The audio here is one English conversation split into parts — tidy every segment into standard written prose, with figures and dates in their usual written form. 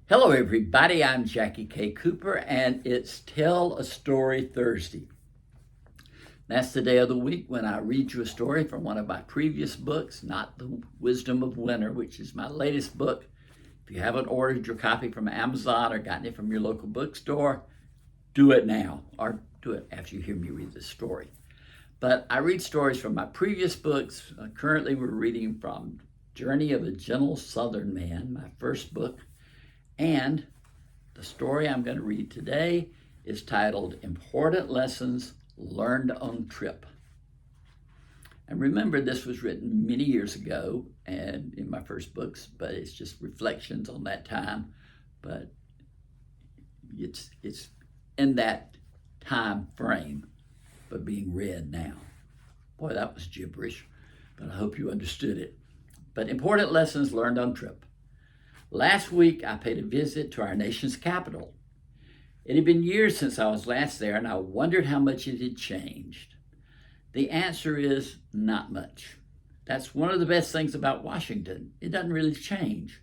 Hello, everybody. I'm Jackie K. Cooper, and it's Tell a Story Thursday. That's the day of the week when I read you a story from one of my previous books, not The Wisdom of Winter, which is my latest book. If you haven't ordered your copy from Amazon or gotten it from your local bookstore, do it now, or do it after you hear me read this story. But I read stories from my previous books. Currently, we're reading from Journey of a Gentle Southern Man, my first book. And the story I'm going to read today is titled Important Lessons Learned on Trip. And remember, this was written many years ago and in my first books, but it's just reflections on that time. But it's in that time frame, but being read now. Boy, that was gibberish, but I hope you understood it. But important lessons learned on trip. Last week, I paid a visit to our nation's capital. It had been years since I was last there, and I wondered how much it had changed. The answer is not much. That's one of the best things about Washington. It doesn't really change.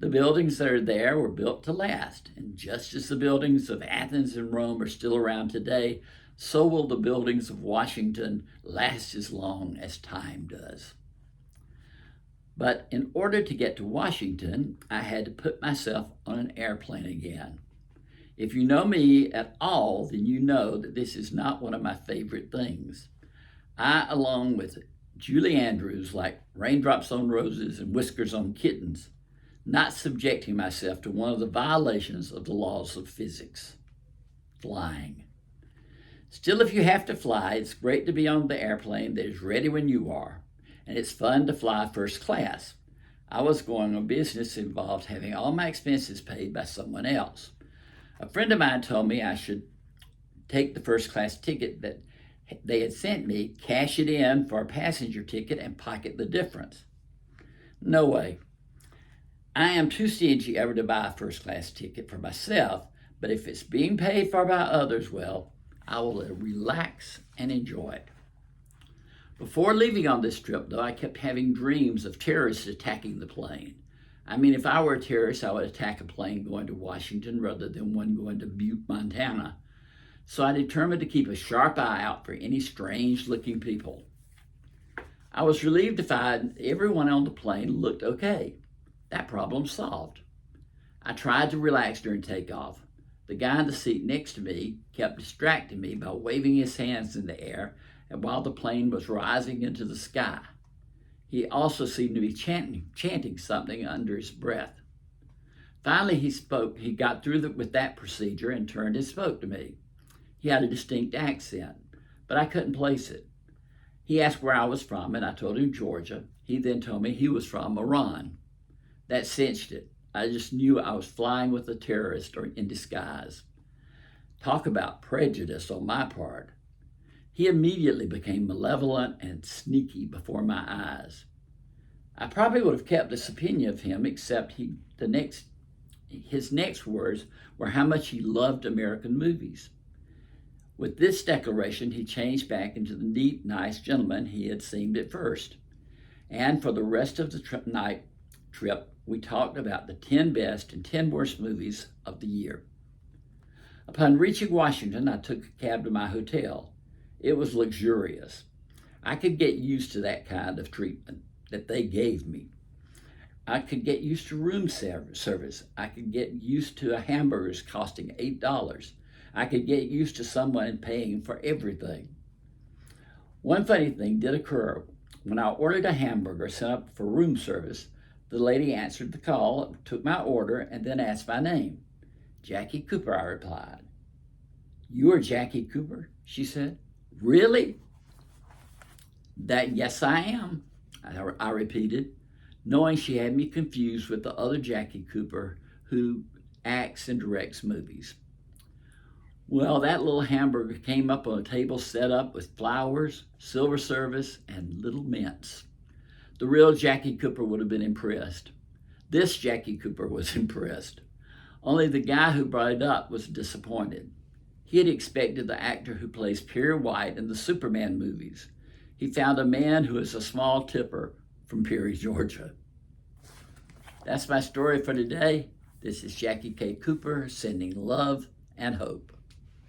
The buildings that are there were built to last, and just as the buildings of Athens and Rome are still around today, so will the buildings of Washington last as long as time does. But in order to get to Washington, I had to put myself on an airplane again. If you know me at all, then you know that this is not one of my favorite things. I, along with Julie Andrews, like raindrops on roses and whiskers on kittens, not subjecting myself to one of the violations of the laws of physics, flying. Still, if you have to fly, it's great to be on the airplane that is ready when you are. And it's fun to fly first class. I was going on business that involved having all my expenses paid by someone else. A friend of mine told me I should take the first class ticket that they had sent me, cash it in for a passenger ticket, and pocket the difference. No way. I am too stingy ever to buy a first class ticket for myself, but if it's being paid for by others, well, I will relax and enjoy it. Before leaving on this trip, though, I kept having dreams of terrorists attacking the plane. I mean, if I were a terrorist, I would attack a plane going to Washington rather than one going to Butte, Montana. So I determined to keep a sharp eye out for any strange-looking people. I was relieved to find everyone on the plane looked okay. That problem solved. I tried to relax during takeoff. The guy in the seat next to me kept distracting me by waving his hands in the air and while the plane was rising into the sky. He also seemed to be chanting something under his breath. Finally, he got through with that procedure and turned and spoke to me. He had a distinct accent, but I couldn't place it. He asked where I was from, and I told him Georgia. He then told me he was from Iran. That cinched it. I just knew I was flying with a terrorist or in disguise. Talk about prejudice on my part. He immediately became malevolent and sneaky before my eyes. I probably would have kept this opinion of him, except his next words were how much he loved American movies. With this declaration, he changed back into the neat, nice gentleman he had seemed at first. And for the rest of the night trip, we talked about the 10 best and 10 worst movies of the year. Upon reaching Washington, I took a cab to my hotel. It was luxurious. I could get used to that kind of treatment that they gave me. I could get used to room service. I could get used to hamburgers costing $8. I could get used to someone paying for everything. One funny thing did occur. When I ordered a hamburger sent up for room service, the lady answered the call, took my order, and then asked my name. Jackie Cooper, I replied. You are Jackie Cooper? She said. Really? Yes, I am, I repeated, knowing she had me confused with the other Jackie Cooper who acts and directs movies. Well, that little hamburger came up on a table set up with flowers, silver service, and little mints. The real Jackie Cooper would have been impressed. This Jackie Cooper was impressed. Only the guy who brought it up was disappointed. He had expected the actor who plays Perry White in the Superman movies. He found a man who is a small tipper from Perry, Georgia. That's my story for today. This is Jackie K. Cooper sending love and hope.